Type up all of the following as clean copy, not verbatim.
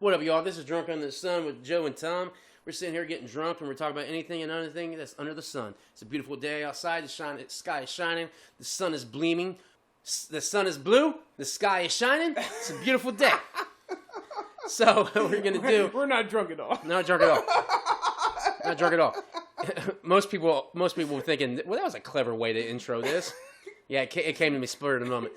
What up, y'all? This is Drunk Under the Sun with Joe and Tom. We're sitting here getting drunk, and we're talking about anything and anything that's under the sun. It's a beautiful day outside. The sky is shining. The sun is gleaming. The sun is blue. The sky is shining. It's a beautiful day. So what we're gonna do? We're not drunk at all. Not drunk at all. Not drunk at all. Most people were thinking, well, that was a clever way to intro this. Yeah, it came to me spur of the moment.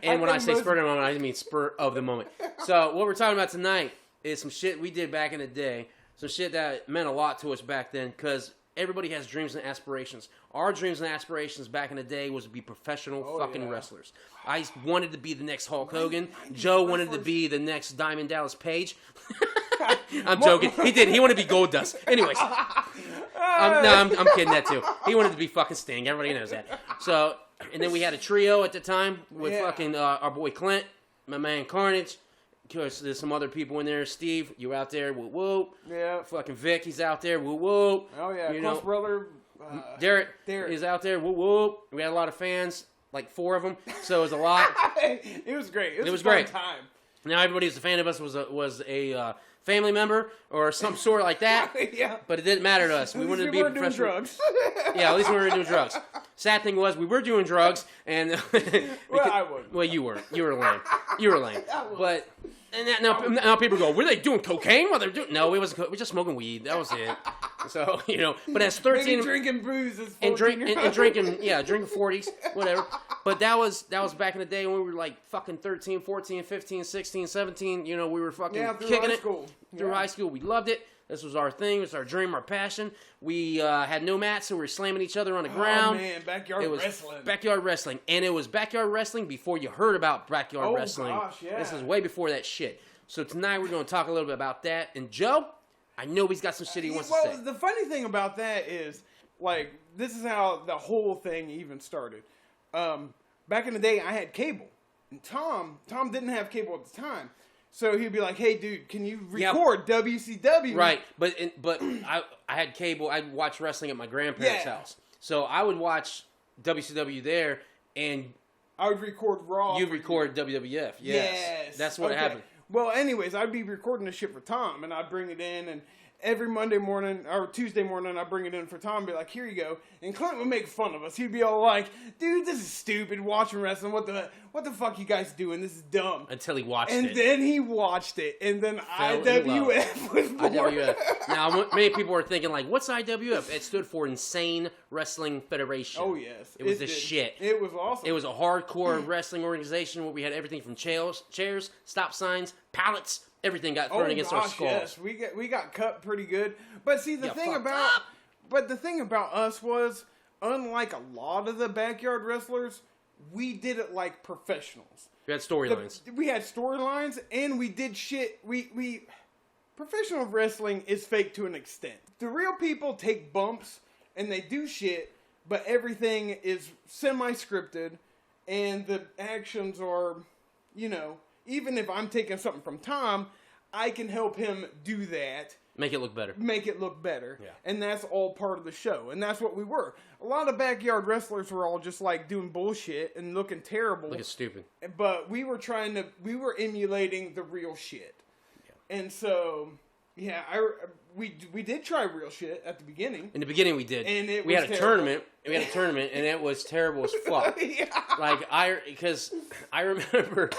And when I say spur of the moment, I mean spur of the moment. So what we're talking about tonight is some shit we did back in the day. Some shit that meant a lot to us back then, because everybody has dreams and aspirations. Our dreams and aspirations back in the day was to be professional wrestlers. I wanted to be the next Hulk Hogan. Joe wanted to be the next Diamond Dallas Page. I'm joking. He did. He wanted to be Goldust. Anyways. I'm kidding that too. He wanted to be fucking Sting. Everybody knows that. So, and then we had a trio at the time with fucking our boy Clint, my man Carnage. Of course, there's some other people in there. Steve, you out there? Whoop whoop. Yeah. Fucking Vic, he's out there. Whoop whoop. Oh yeah. Close brother. Derek is out there. Whoop whoop. We had a lot of fans, like 4 of them. So it was a lot. It was great. It was a great fun time. Now everybody who's a fan of us was a family member or some sort like that. Yeah. But it didn't matter to us. We wanted to be doing drugs. Yeah, at least we weren't doing drugs. Sad thing was, we were doing drugs, and well, I wouldn't. Well, you weren't. You were lame. You were lame. But now people go, were they doing cocaine? Well, they're doing no. We wasn't. We just smoking weed. That was it. So But as 13, maybe drinking booze is and drinking 40s, whatever. But that was back in the day when we were like fucking 13, 14, 15, 16, 17. We were fucking kicking it through high school. We loved it. This was our thing. It was our dream, our passion. We had no mats, so we were slamming each other on the ground. Oh, man, backyard wrestling. Backyard wrestling. And it was backyard wrestling before you heard about backyard wrestling. Oh, gosh, yeah. This is way before that shit. So tonight we're going to talk a little bit about that. And Joe, I know he's got some shit he wants to say. Well, the funny thing about that is, like, this is how the whole thing even started. Back in the day, I had cable. And Tom didn't have cable at the time. So he'd be like, "Hey, dude, can you record WCW?" Right, but I had cable. I'd watch wrestling at my grandparents' house, so I would watch WCW there, and I would record Raw. You'd record WWF. Yes, that's what happened. Well, anyways, I'd be recording this shit for Tom, and I'd bring it in, and every Monday morning or Tuesday morning, I'd bring it in for Tom and be like, "Here you go." And Clint would make fun of us. He'd be all like, "Dude, this is stupid, watching wrestling. What the fuck you guys doing? This is dumb." Until he watched it. And then he watched it, and then IWF was born. IWF. Now, many people are thinking, like, what's IWF? It stood for Insane Wrestling Federation. Oh, yes. It was the shit. It was awesome. It was a hardcore wrestling organization where we had everything from chairs, stop signs, pallets, everything got thrown against our skulls. Yes, we got cut pretty good. But see, the thing about us was, unlike a lot of the backyard wrestlers, we did it like professionals. We had storylines. We had storylines, and we did shit. Professional wrestling is fake to an extent. The real people take bumps and they do shit, but everything is semi-scripted, and the actions are, even if I'm taking something from Tom, I can help him do that. Make it look better. Yeah. And that's all part of the show. And that's what we were. A lot of backyard wrestlers were all just like doing bullshit and looking terrible. Looking stupid. But we were emulating the real shit. Yeah. And so, yeah, we did try real shit at the beginning. In the beginning we did. And we had a tournament. We had a tournament, and it was terrible as fuck. Yeah. Because I remember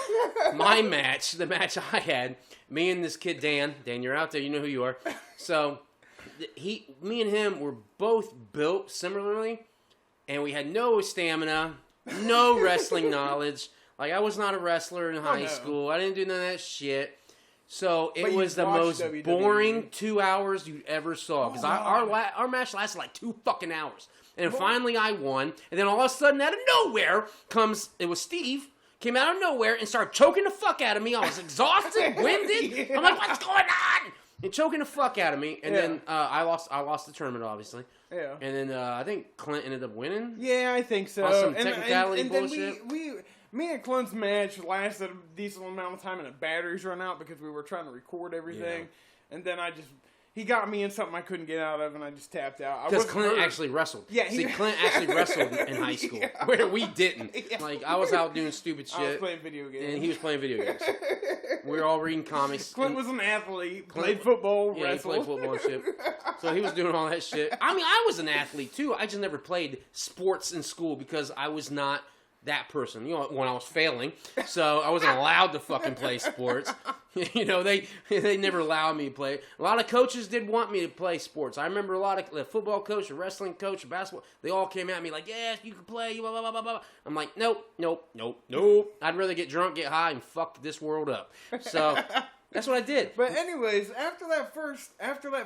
my match, the match I had, me and this kid, Dan, you're out there, you know who you are. So, me and him were both built similarly, and we had no stamina, no wrestling knowledge. Like, I was not a wrestler in high school. I didn't do none of that shit. So, it was the most boring 2 hours you ever saw. Because our match lasted like 2 fucking hours. And finally I won. And then all of a sudden, out of nowhere, it was Steve, came out of nowhere and started choking the fuck out of me. I was exhausted, winded. I'm like, what's going on? And choking the fuck out of me. And then I lost the tournament, obviously. Yeah. And then I think Clint ended up winning. Yeah, I think so. On some technicality and bullshit. Then me and Clint's match lasted a decent amount of time, and the batteries run out because we were trying to record everything. Yeah. And then he got me in something I couldn't get out of, and I just tapped out. Because Clint actually wrestled. Yeah, Clint actually wrestled in high school, where we didn't. Yeah. Like, I was out doing stupid shit. I was playing video games. And he was playing video games. We were all reading comics. Clint was an athlete, played football, yeah, wrestled. he played football and shit. So he was doing all that shit. I mean, I was an athlete, too. I just never played sports in school because I was not that person, you know, when I was failing. So I wasn't allowed to fucking play sports. You know, they never allowed me to play. A lot of coaches did want me to play sports. I remember a lot of the football coach, a wrestling coach, a basketball, they all came at me like, yeah, you can play, blah, blah, blah, blah, blah. I'm like, nope. I'd rather get drunk, get high, and fuck this world up. So that's what I did. But anyways, after that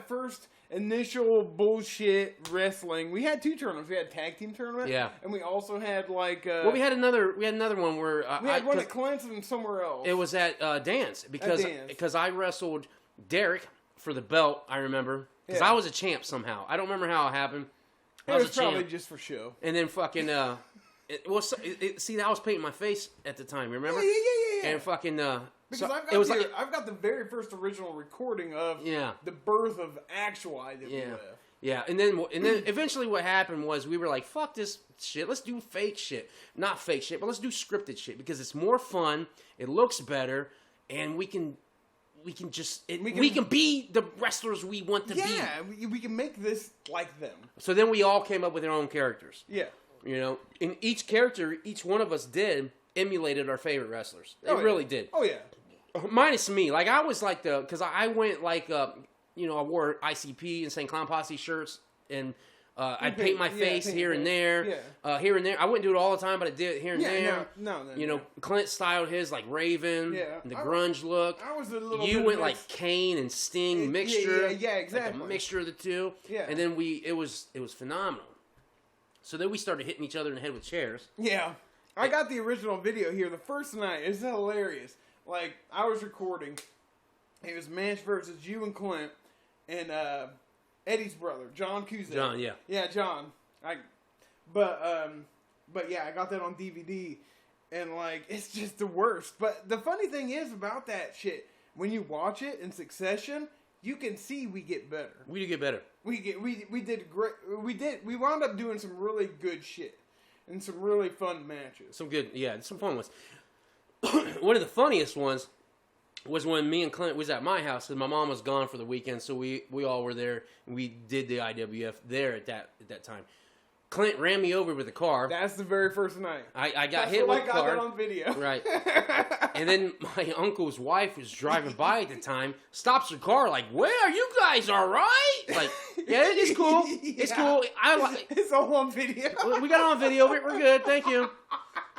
first initial bullshit wrestling, we had 2 tournaments. We had a tag team tournament. Yeah. And we also had like well, we had another one where we had one at Clint's and somewhere else. It was at Dance because I wrestled Derek for the belt. I remember because I was a champ somehow. I don't remember how it happened. It was probably just for show. And then fucking see, I was painting my face at the time. Remember? Yeah. And fucking because I've got the very first original recording of the birth of actual IWF. Yeah, and then eventually what happened was we were like, fuck this shit, let's do fake shit. Not fake shit, but let's do scripted shit because it's more fun, it looks better, and we can be the wrestlers we want to be. Yeah, we can make this like them. So then we all came up with our own characters. Yeah. You know, in each character, each one of us emulated our favorite wrestlers. They really did. Oh, yeah. Minus me. Like, I was like because I went like, you know, I wore ICP and St. Clown Posse shirts, and I'd paint my face here and there. Yeah. Here and there. I wouldn't do it all the time, but I did it here and there. No. You know, Clint styled his like Raven, and the grunge look. I was a little You bit went like Kane and Sting mixture. Yeah, exactly. Like a mixture of the two. Yeah. And then it was phenomenal. So then we started hitting each other in the head with chairs. Yeah. I got the original video here the first night. It's hilarious. Like, I was recording. It was match versus you and Clint and Eddie's brother, John Cusack. John, yeah. Yeah, John. But yeah, I got that on DVD. And, like, it's just the worst. But the funny thing is about that shit, when you watch it in succession, you can see we get better. We do get better. We did great. We wound up doing some really good shit and some really fun matches. Some fun ones. One of the funniest ones was when me and Clint was at my house, and my mom was gone for the weekend, so we all were there, and we did the IWF there at that time. Clint ran me over with a car. That's the very first night. I got hit with a car. I got that on video. Right. And then my uncle's wife was driving by at the time, stops her car like, "Where are you guys? All right?" Like, yeah, it's cool. It's cool. It's all on video. We got it on video. We're good. Thank you.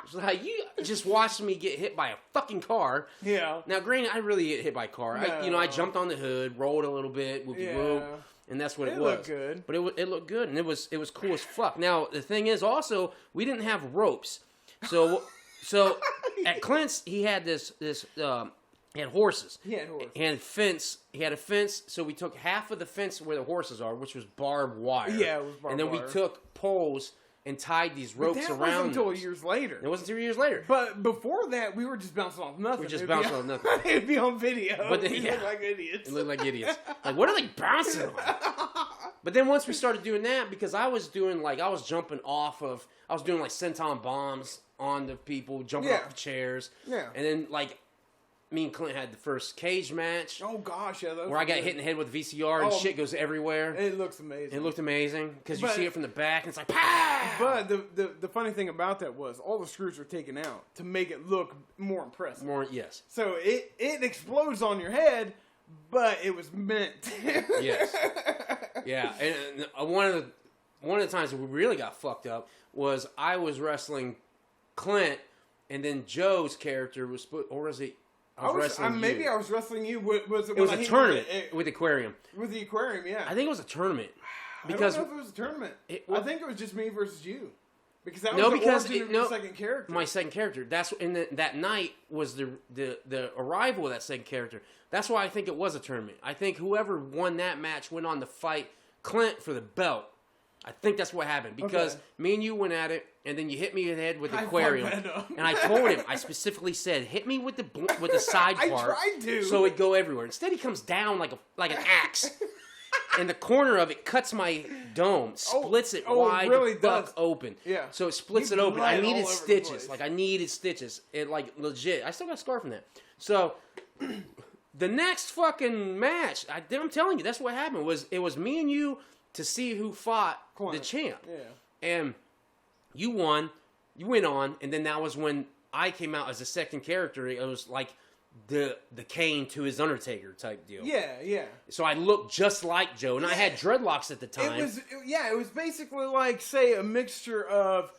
It's like, you just watched me get hit by a fucking car. Yeah. Now, granted, I really get hit by a car. No. I jumped on the hood, rolled a little bit, whoop-de-whoop, and that's what it was. It looked good. But it looked good, and it was cool as fuck. Now, the thing is, also, we didn't have ropes. So at Clint's, he had he had horses. He had horses. He had a fence, so we took half of the fence where the horses are, which was barbed wire. Yeah, it was barbed wire. And then we took poles and tied these ropes around. That wasn't until years later. It wasn't 2 years later. But before that, we were just bouncing off nothing. We were just bouncing off nothing. It'd be on video. But then, we looked like idiots. It looked like idiots. Like, what are they bouncing on? But then once we started doing that, because I was doing like senton bombs on the people, jumping off the chairs. Yeah. And then like me and Clint had the first cage match. Oh gosh, yeah. Where I got hit in the head with VCR and shit goes everywhere. It looks amazing. It looked amazing because you see it from the back and it's like, pow! But the funny thing about that was all the screws were taken out to make it look more impressive. Yes. So it explodes on your head, but it was meant. Yes. Yeah, and one of the times that we really got fucked up was I was wrestling Clint, and then Joe's character was, or was it? I was wrestling maybe you. I was wrestling you. It was a tournament with Aquarium. With the Aquarium, yeah. I think it was a tournament. Because I don't know if it was a tournament. I think it was just me versus you. Because that was your second character. My second character. That's that night was the arrival of that second character. That's why I think it was a tournament. I think whoever won that match went on to fight Clint for the belt. I think that's what happened because me and you went at it, and then you hit me in the head with the Aquarium. And I told him, I specifically said, hit me with the side part, I tried to, so it'd go everywhere. Instead, he comes down like an axe. and the corner of it cuts my dome, splits it wide, it really fuck does. open. Yeah. So it splits You it open. I bled all needed over the stitches. place. Like I needed stitches. It like legit. I still got a scar from that. So the next fucking match, I'm telling you, that's what happened. It was me and you to see who fought the champ. Yeah. And you won. You went on, and then that was when I came out as a second character. It was like the Kane to his Undertaker type deal. Yeah. So I looked just like Joe, and I had dreadlocks at the time. It was basically like, say, a mixture of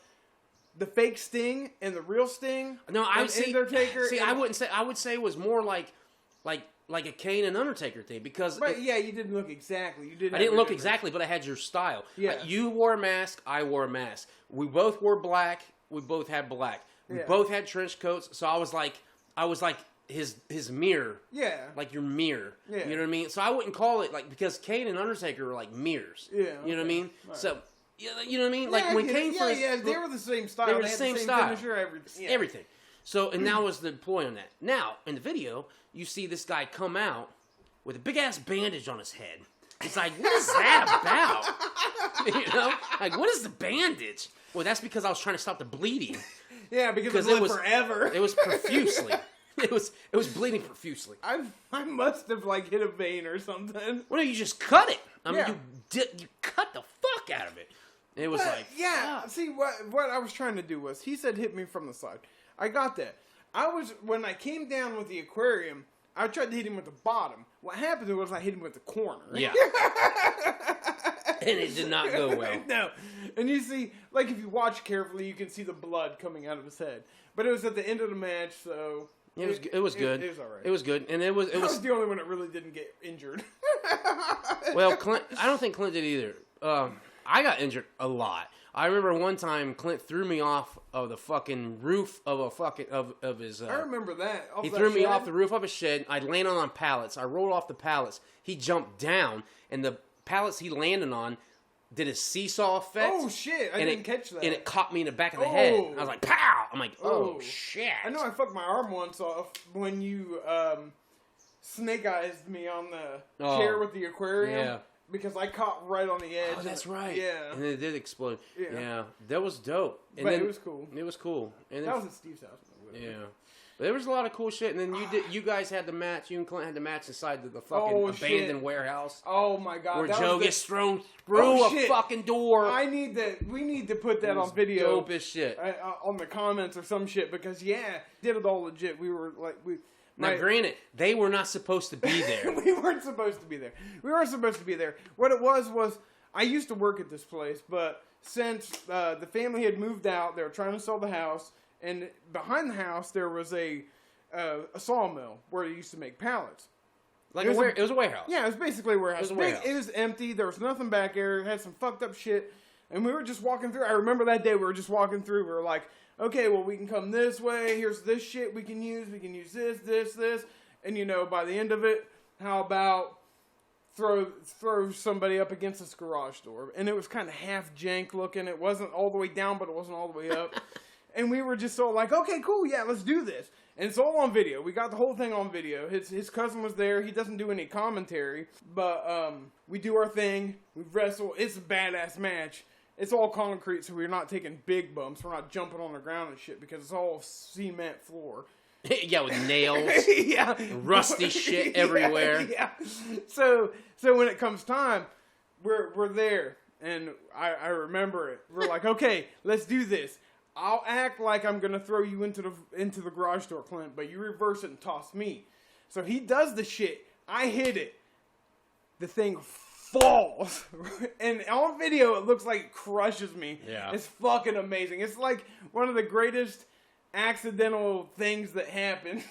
the fake Sting and the real Sting. No, I see. Undertaker. See, I wouldn't say. I would say it was more like a Kane and Undertaker thing because. Right. Yeah, you didn't look exactly. I didn't look exactly, but I had your style. Yeah. Like, you wore a mask. I wore a mask. We both wore black. We both had black. We both had trench coats. So I was like his mirror. Yeah. Like your mirror. Yeah. You know what I mean? So I wouldn't call it like, because Kane and Undertaker were like mirrors. Yeah. You know what I mean? Right. So, you know what I mean? Yeah, Like when Kane first. Yeah, they were the same style. They were the had same style. Finisher, everything. Yeah. Everything. So, and that was the ploy on that. Now, in the video, you see this guy come out with a big ass bandage on his head. It's like, what is that about? You know? Like, what is the bandage? Well, that's because I was trying to stop the bleeding. Yeah, because it was forever. It was profusely. It was bleeding profusely. I must have like hit a vein or something. Well, no, you just cut it. I mean, Yeah. you cut the fuck out of it. It was like, yeah. fuck. See, what I was trying to do was, he said hit me from the side. I got that. When I came down with the aquarium, I tried to hit him with the bottom. What happened was I hit him with the corner. Yeah. And it did not go well. No. And you see, like if you watch carefully, you can see the blood coming out of his head. But it was at the end of the match, so it was good. It was all right. It was good, and it was I was the only one that really didn't get injured. Well, Clint, I don't think Clint did either. I got injured a lot. I remember one time Clint threw me off of the fucking roof of a fucking of his. I remember that. He threw me off the roof of a shed. I landed on pallets. I rolled off the pallets. He jumped down, and the pallets he landed on did a seesaw effect. Oh shit! I didn't catch that. And it caught me in the back of the head. I was like, pow! I'm like, oh shit! I know I fucked my arm once off when you snake eyes me on the chair with the aquarium. Yeah. Because I caught right on the edge. Oh, that's right. Yeah. And it did explode. Yeah. Yeah. That was dope. And but then, it was cool. It was cool. And that then, was at Steve's house. Yeah. But there was a lot of cool shit. And then you guys had the match. You and Clint had the match inside the fucking abandoned warehouse. Oh my god. Where Joe gets thrown through a fucking door. We need to put that on video. Dope as shit. On the comments or some shit. Because did it all legit. We were like, Now, granted, they were not supposed to be there. We weren't supposed to be there. We weren't supposed to be there. What it was I used to work at this place, but since the family had moved out, they were trying to sell the house, and behind the house there was a sawmill where they used to make pallets. Like it was a warehouse. Yeah, it was basically a warehouse. It was empty. There was nothing back there. It had some fucked up shit, and we were just walking through. I remember that day we were just walking through. We were like, okay, well, we can come this way. Here's this shit we can use. We can use this. And, by the end of it, how about throw somebody up against this garage door? And it was kind of half jank looking. It wasn't all the way down, but it wasn't all the way up. And we were just so like, okay, cool, yeah, let's do this. And it's all on video. We got the whole thing on video. His cousin was there. He doesn't do any commentary. But we do our thing. We wrestle. It's a badass match. It's all concrete, so we're not taking big bumps. We're not jumping on the ground and shit because it's all cement floor. Yeah, with nails. Yeah. Rusty shit everywhere. Yeah. So when it comes time, we're there. And I remember it. We're like, okay, let's do this. I'll act like I'm going to throw you into the garage door, Clint, but you reverse it and toss me. So he does the shit. I hit it. The thing falls. And on video, it looks like it crushes me. Yeah. It's fucking amazing. It's like one of the greatest accidental things that happen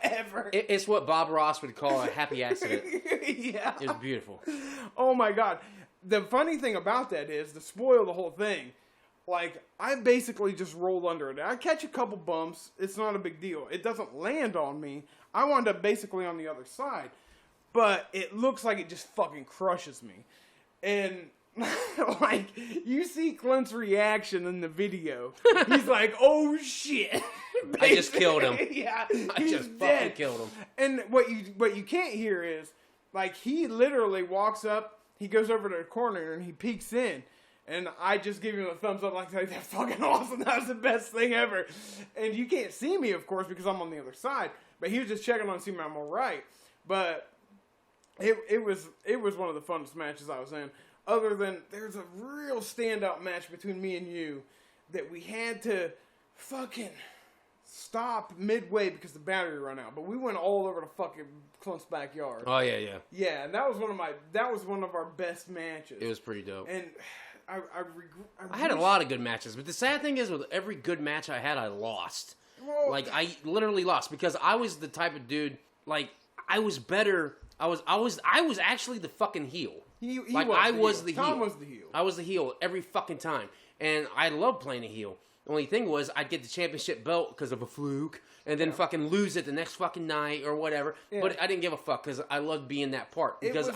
ever. It's what Bob Ross would call a happy accident. Yeah. It was beautiful. Oh my god. The funny thing about that is, to spoil the whole thing, like, I basically just rolled under it. I catch a couple bumps. It's not a big deal. It doesn't land on me. I wound up basically on the other side. But it looks like it just fucking crushes me. And, like, you see Clint's reaction in the video. He's like, oh, shit. I just killed him. Yeah. I just fucking killed him. And what you can't hear is, like, he literally walks up, he goes over to the corner, and he peeks in. And I just give him a thumbs up, like, that's fucking awesome. That was the best thing ever. And you can't see me, of course, because I'm on the other side. But he was just checking on to see me I'm all right. But it was one of the funnest matches I was in. Other than, there's a real standout match between me and you that we had to fucking stop midway because the battery ran out. But we went all over the fucking Clint's backyard. Oh, yeah. Yeah, and that was one of our best matches. It was pretty dope. And I had a lot of good matches, but the sad thing is, with every good match I had, I lost. Well, like, I literally lost because I was the type of dude. Like, I was better. I was actually the fucking heel. Tom was the heel. I was the heel every fucking time, and I loved playing a heel. The only thing was, I'd get the championship belt because of a fluke, and then fucking lose it the next fucking night or whatever. Yeah. But I didn't give a fuck because I loved being that part. Because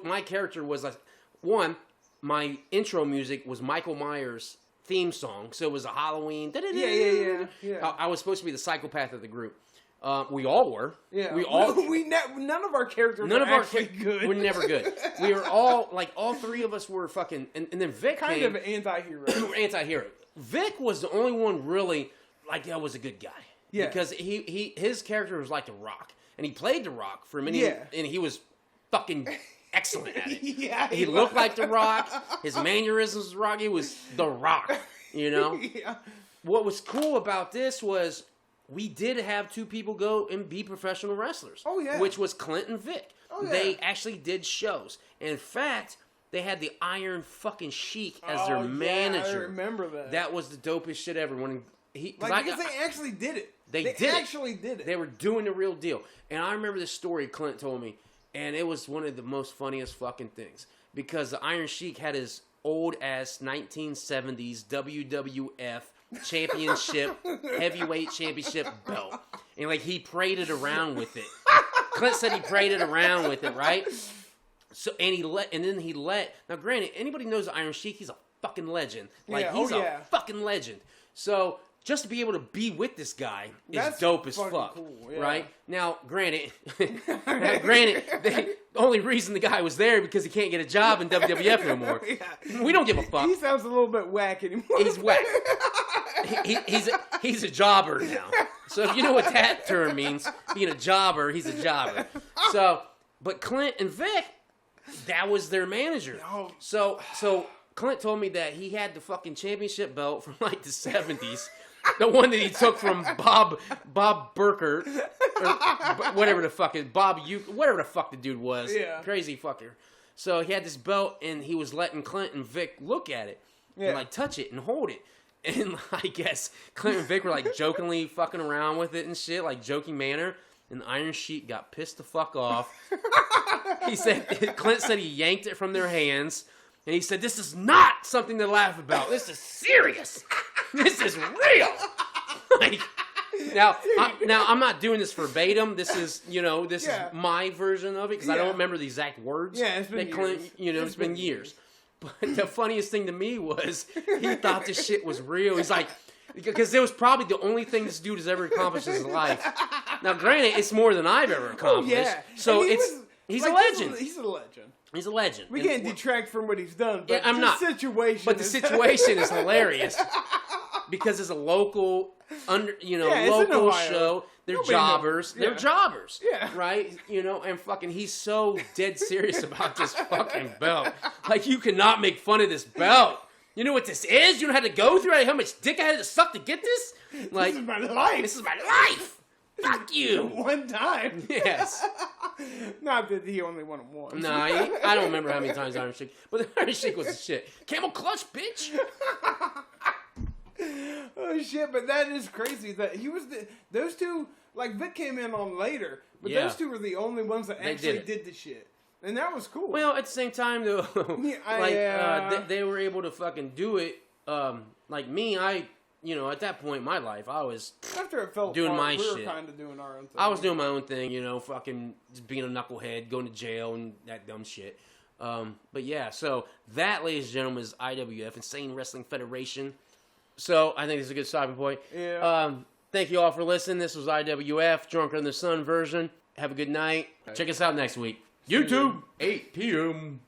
my character was like, one. My intro music was Michael Myers' theme song, so it was a Halloween. Yeah. I was supposed to be the psychopath of the group. We all were. Yeah. None of our characters were actually good. We're never good. We were all, like, all three of us were fucking, and then Vic kind of anti-hero. Anti-hero. Vic was the only one really, like, that was a good guy. Yeah. Because his character was like The Rock, and he played The Rock for a minute, and he was fucking excellent at it. Yeah, he looked like The Rock. His mannerisms was Rock. He was The Rock, you know? Yeah. What was cool about this was we did have two people go and be professional wrestlers. Oh, yeah. Which was Clint and Vic. Oh, yeah. They actually did shows. And in fact, they had the Iron fucking Sheik as their manager. I remember that. That was the dopest shit ever. Because they actually did it. They actually did it. They were doing the real deal. And I remember this story Clint told me. And it was one of the most funniest fucking things. Because the Iron Sheik had his old-ass 1970s WWF championship, heavyweight championship belt. And, like, he paraded around with it. Clint said he paraded around with it, right? So, now granted, anybody knows the Iron Sheik, he's a fucking legend. Like, he's a fucking legend. So, just to be able to be with this guy is dope as fuck, cool, right? Now, granted, the only reason the guy was there because he can't get a job in WWF no more. Yeah. We don't give a fuck. He sounds a little bit whack anymore. He's whack. He's a jobber now. So if you know what that term means, being a jobber, he's a jobber. So, but Clint and Vic, that was their manager. No. So Clint told me that he had the fucking championship belt from like the 70s. The one that he took from Bob Burkert, or whatever the fuck is, whatever the fuck the dude was. Yeah. Crazy fucker. So he had this belt, and he was letting Clint and Vic look at it. And, like, touch it and hold it. And I guess Clint and Vic were, like, jokingly fucking around with it and shit, like, joking manner. And the Iron Sheik got pissed the fuck off. Clint said he yanked it from their hands. And he said, "This is not something to laugh about. This is serious. This is real." Like, now I'm not doing this verbatim. This is, is my version of it because I don't remember the exact words. Yeah, it's been years. It's been years. But the funniest thing to me was he thought this shit was real. He's like, because it was probably the only thing this dude has ever accomplished in his life. Now, granted, it's more than I've ever accomplished. Oh, yeah. So he's a legend. He's a legend. He's a legend. We can't detract from what he's done, but I'm not. Situation is hilarious because it's a local, local show. They're jobbers. They're jobbers. Yeah. Right? And fucking, he's so dead serious about this fucking belt. Like, you cannot make fun of this belt. You know what this is? You know how to go through it? How much dick I had to suck to get this? Like, this is my life. This is my life. Fuck you. One time. Yes. Not that he only won it once. No, I don't remember how many times Iron Sheik. But the Iron Sheik was the shit. Camel clutch, bitch. Oh, shit. But that is crazy. That he was those two, like, Vic came in on later. But those two were the only ones that actually did the shit. And that was cool. Well, at the same time, though, they were able to fucking do it. Like me, at that point in my life, I was after it fell doing apart, my shit. We were kind of doing our own thing. I was doing my own thing, fucking just being a knucklehead, going to jail, and that dumb shit. But yeah, so that, ladies and gentlemen, is IWF-Insane Wrestling Federation. So I think this is a good stopping point. Yeah. Thank you all for listening. This was IWF, Drunker in the Sun version. Have a good night. Check us out next week. YouTube, 8 p.m.